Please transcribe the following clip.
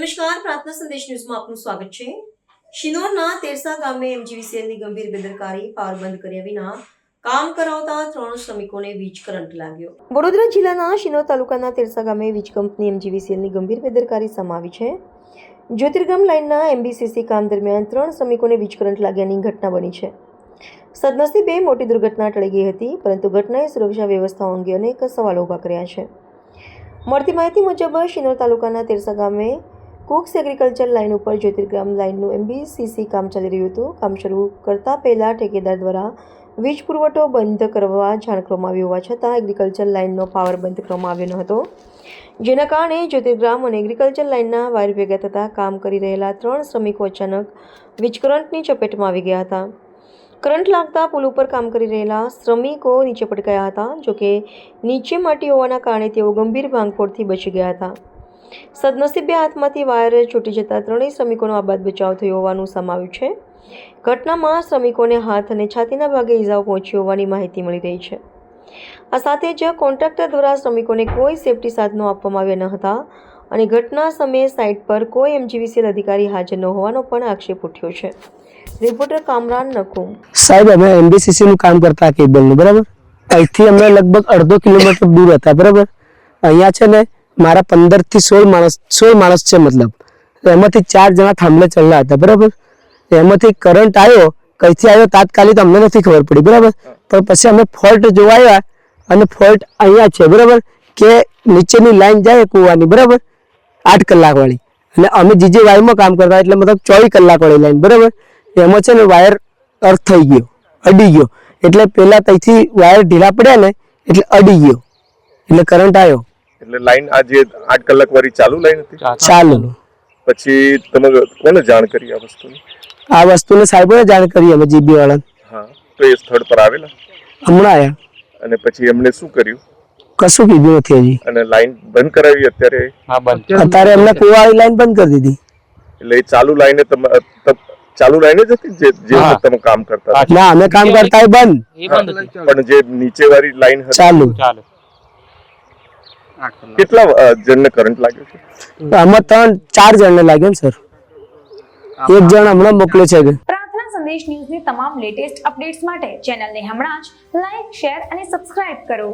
નમસ્કાર, પ્રાર્થના સંદેશ ન્યૂઝમાં આપનું સ્વાગત છે। શિનોરના તેરસા ગામે એમજીવીસીએલની ગંભીર બેદરકારી, પાવર બંધ કર્યા વિના કામ કરાવતા 3 શ્રમિકોને વીજ કરંટ લાગ્યો। વડોદરા જિલ્લાના શિનોર તાલુકાના તેરસા ગામે વીજ કંપની એમજીવીસીએલની ગંભીર બેદરકારી સામે આવી છે। જ્યોતિર્ગમ લાઇનના એમબીસીસી કામ દરમિયાન 3 શ્રમિકોને વીજ કરંટ લાગ્યાની ઘટના બની છે। સદનસીબે મોટી દુર્ઘટના ટળી ગઈ હતી, પરંતુ ઘટનાએ સુરક્ષા વ્યવસ્થાઓ અંગે અનેક સવાલો ઊભા કર્યા છે। મળતી માહિતી મુજબ શિનોર તાલુકાના તેરસા ગામે કોક્સ એગ્રીકલ્ચર લાઇન ઉપર જ્યોતિર્ગ્રામ લાઇનનું એમબીસીસી કામ ચાલી રહ્યું હતું। કામ શરૂ કરતા પહેલા ઠેકેદાર દ્વારા વીજ પુરવઠો બંધ કરવા જાણ કરવામાં આવી હોવા છતાં એગ્રીકલ્ચર લાઇનનો પાવર બંધ કરવામાં આવ્યો ન હતો, જેના કારણે જ્યોતિર્ગ્રામ અને એગ્રીકલ્ચર લાઇનના વાયર ભેગા થતાં કામ કરી રહેલા 3 શ્રમિકો અચાનક વીજ કરંટની ચપેટમાં આવી ગયા હતા। કરંટ લાગતા પુલ ઉપર કામ કરી રહેલા શ્રમિકો નીચે પટકાયા હતા, જોકે નીચે માટી હોવાના કારણે તેઓ ગંભીર ભાંગફોડથી બચી ગયા હતા। સદનસીબે હાથમાંથી વાયર છૂટી જતા 3 શ્રમિકોનો આબાદ બચાવ થયો હોવાનું સામે આવ્યું છે। ઘટનામાં શ્રમિકોને હાથ અને છાતીના ભાગે ઈજાઓ પહોંચી હોવાની માહિતી મળી રહી છે। આ સાથે જ કોન્ટ્રાક્ટર દ્વારા શ્રમિકોને કોઈ સેફટી સાધનો આપવામાં આવ્યા ન હતા અને ઘટના સમયે સાઇટ પર કોઈ એમજીવીસીએલ અધિકારી હાજર ન હોવાનો પણ આક્ષેપ ઉઠ્યો છે। રિપોર્ટર કામરાન નકુમ સાહેબ, અમે એમબીસીસી નું કામ કરતા કેબલનું, બરાબર। અહીંથી અમે લગભગ અડધો કિલોમીટર દૂર હતા, બરાબર। અહીંયા છે ને મારા 15 થી 16 માણસ છે, મતલબ એમાંથી 4 જણા થાંભલે ચડેલા હતા, બરાબર। એમાંથી કરંટ આવ્યો, કઈથી આવ્યો તાત્કાલિક અમને નથી ખબર પડી, બરાબર। પણ પછી અમે ફોલ્ટ જોવા આવ્યા અને ફોલ્ટ અહીંયા છે, બરાબર, કે નીચેની લાઈન જાય કૂવાની, બરાબર, 8 કલાક વાળી, અને અમે જે વાયરમાં કામ કરતા એટલે મતલબ 24 કલાક વાળી લાઈન, બરાબર। એમાં છે ને વાયર અર્થ થઈ ગયો, અડી ગયો, એટલે પેલા ત્યાંથી વાયર ઢીલા પડ્યા ને એટલે અડી ગયો, એટલે કરંટ આવ્યો। એટલે લાઈન આજે 8 કલાક વાળી ચાલુ લાઈન હતી, ચાલુ। પછી તમે કોને જાણ કરી આ વસ્તુની? આ વસ્તુને સાહેબોને જાણ કરી અમે જીબી વાળા। હા, તો એ સ્થળ પર આવેલા હમણાં આયા અને પછી એમને શું કર્યું? કશું કીધું નથી હજી। અને લાઈન બંધ કરાવી અત્યારે? હા, બંધ। અત્યારે એમને કુવાવાળી લાઈન બંધ કરી દીધી। એટલે એ ચાલુ લાઈને ચાલુ લાઈન જ હતી જે તમે કામ કરતા હતા? ના, અમે કામ કરતા એ બંધ, પણ જે નીચે વાળી લાઈન હતી ચાલુ। કેટલા જણને કરંટ લાગ્યો છે? આમાં 3-4 જણને લાગ્યો ને સર, 1 જણ હમણાં મોકલે છે। પ્રાર્થના સંદેશ ન્યૂઝની તમામ લેટેસ્ટ અપડેટ્સ માટે ચેનલને હમણાં જ લાઈક, શેર અને સબસ્ક્રાઇબ કરો।